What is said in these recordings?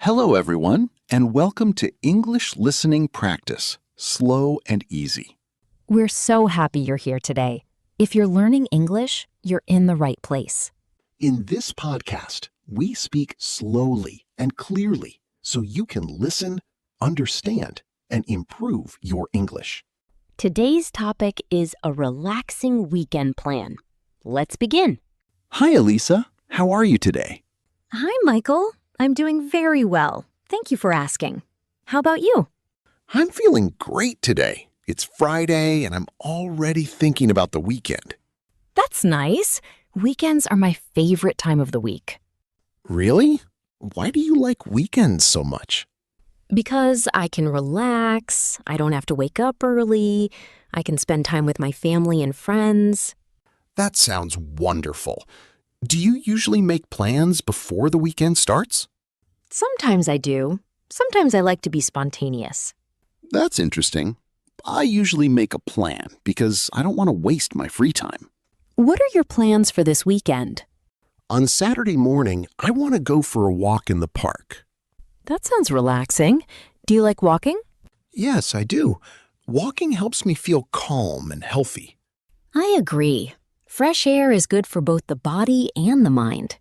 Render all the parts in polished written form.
Hello, everyone, and welcome to English Listening Practice, Slow and Easy. We're so happy you're here today. If you're learning English, you're in the right place. In this podcast, we speak slowly and clearly so you can listen, understand, and improve your English. Today's topic is a relaxing weekend plan. Let's begin. Hi, Alisa. How are you today? Hi, Michael. I'm doing very well. Thank you for asking. How about you? I'm feeling great today. It's Friday and I'm already thinking about the weekend. That's nice. Weekends are my favorite time of the week. Really? Why do you like weekends so much? Because I can relax, I don't have to wake up early, I can spend time with my family and friends. That sounds wonderful. Do you usually make plans before the weekend starts? Sometimes I do. Sometimes I like to be spontaneous. That's interesting. I usually make a plan because I don't want to waste my free time. What are your plans for this weekend? On Saturday morning, I want to go for a walk in the park. That sounds relaxing. Do you like walking? Yes, I do. Walking helps me feel calm and healthy. I agree. Fresh air is good for both the body and the mind.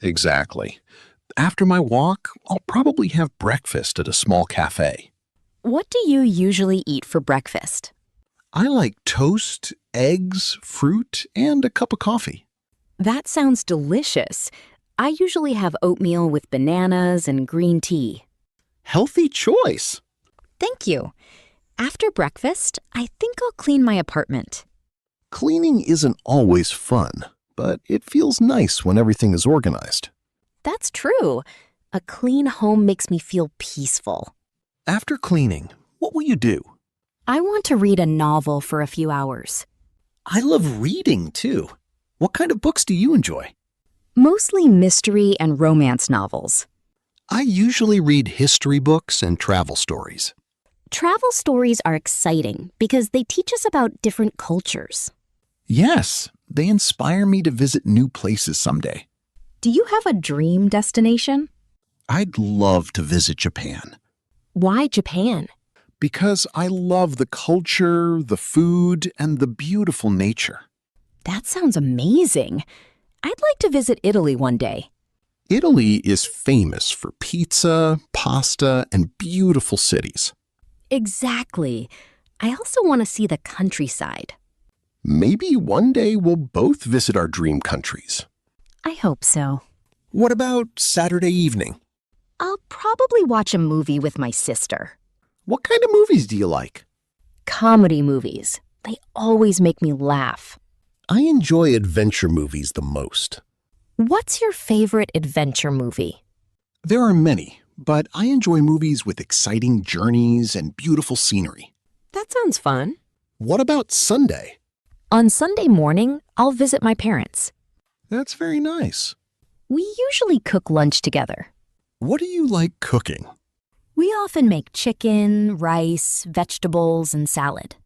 Exactly. After my walk, I'll probably have breakfast at a small cafe. What do you usually eat for breakfast? I like toast, eggs, fruit, and a cup of coffee. That sounds delicious. I usually have oatmeal with bananas and green tea. Healthy choice. Thank you. After breakfast, I think I'll clean my apartment. Cleaning isn't always fun, but it feels nice when everything is organized. That's true. A clean home makes me feel peaceful. After cleaning, what will you do? I want to read a novel for a few hours. I love reading, too. What kind of books do you enjoy? Mostly mystery and romance novels. I usually read history books and travel stories. Travel stories are exciting because they teach us about different cultures. Yes, they inspire me to visit new places someday. Do you have a dream destination? I'd love to visit Japan Why Japan? because I love the culture, the food, and the beautiful nature. That sounds amazing. I'd like to visit Italy one day. Italy is famous for pizza, pasta, and beautiful cities. Exactly. I also want to see the countryside. Maybe one day we'll both visit our dream countries. I hope so. What about Saturday evening? I'll probably watch a movie with my sister. What kind of movies do you like? Comedy movies. They always make me laugh. I enjoy adventure movies the most. What's your favorite adventure movie? There are many, but I enjoy movies with exciting journeys and beautiful scenery. That sounds fun. What about Sunday? On Sunday morning, I'll visit my parents. That's very nice. We usually cook lunch together. What do you like cooking? We often make chicken, rice, vegetables, and salad.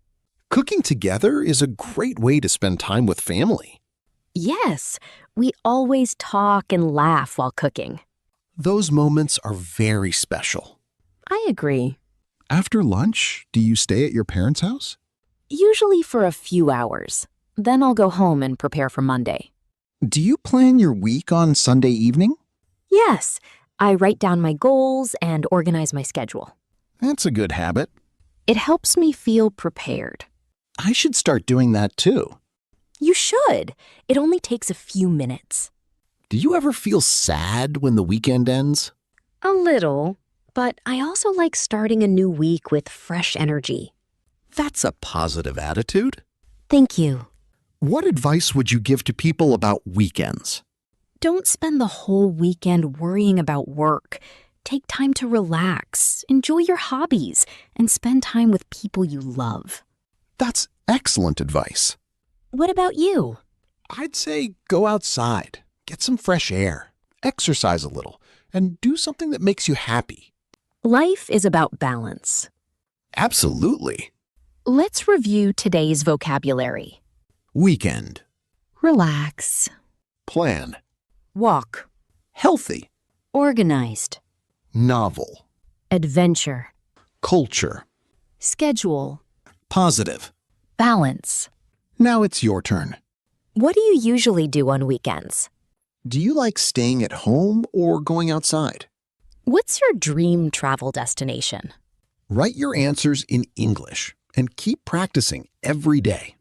Cooking together is a great way to spend time with family. Yes, we always talk and laugh while cooking. Those moments are very special. I agree. After lunch, do you stay at your parents' house? Usually for a few hours. Then I'll go home and prepare for Monday. Do you plan your week on Sunday evening? Yes, I write down my goals and organize my schedule. That's a good habit. It helps me feel prepared. I should start doing that too. You should. It only takes a few minutes. Do you ever feel sad when the weekend ends? A little, but I also like starting a new week with fresh energy. That's a positive attitude. Thank you. What advice would you give to people about weekends? Don't spend the whole weekend worrying about work. Take time to relax, enjoy your hobbies, and spend time with people you love. That's excellent advice. What about you? I'd say go outside, get some fresh air, exercise a little, and do something that makes you happy. Life is about balance. Absolutely. Let's review today's vocabulary. Weekend. Relax. Plan. Walk. Healthy. Organized. novel, adventure, culture. schedule, Positive. balance. Now it's your turn. What do you usually do on weekends? Do you like staying at home or going outside? What's your dream travel destination? Write your answers in English and keep practicing every day.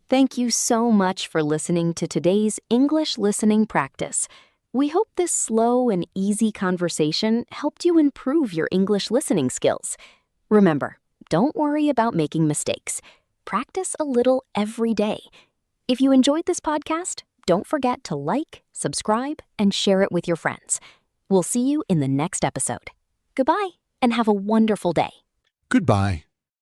Thank you so much for listening to today's English listening practice. We hope this slow and easy conversation helped you improve your English listening skills. Remember, don't worry about making mistakes. Practice a little every day. If you enjoyed this podcast, don't forget to like, subscribe, and share it with your friends. We'll see you in the next episode. Goodbye, and have a wonderful day. Goodbye.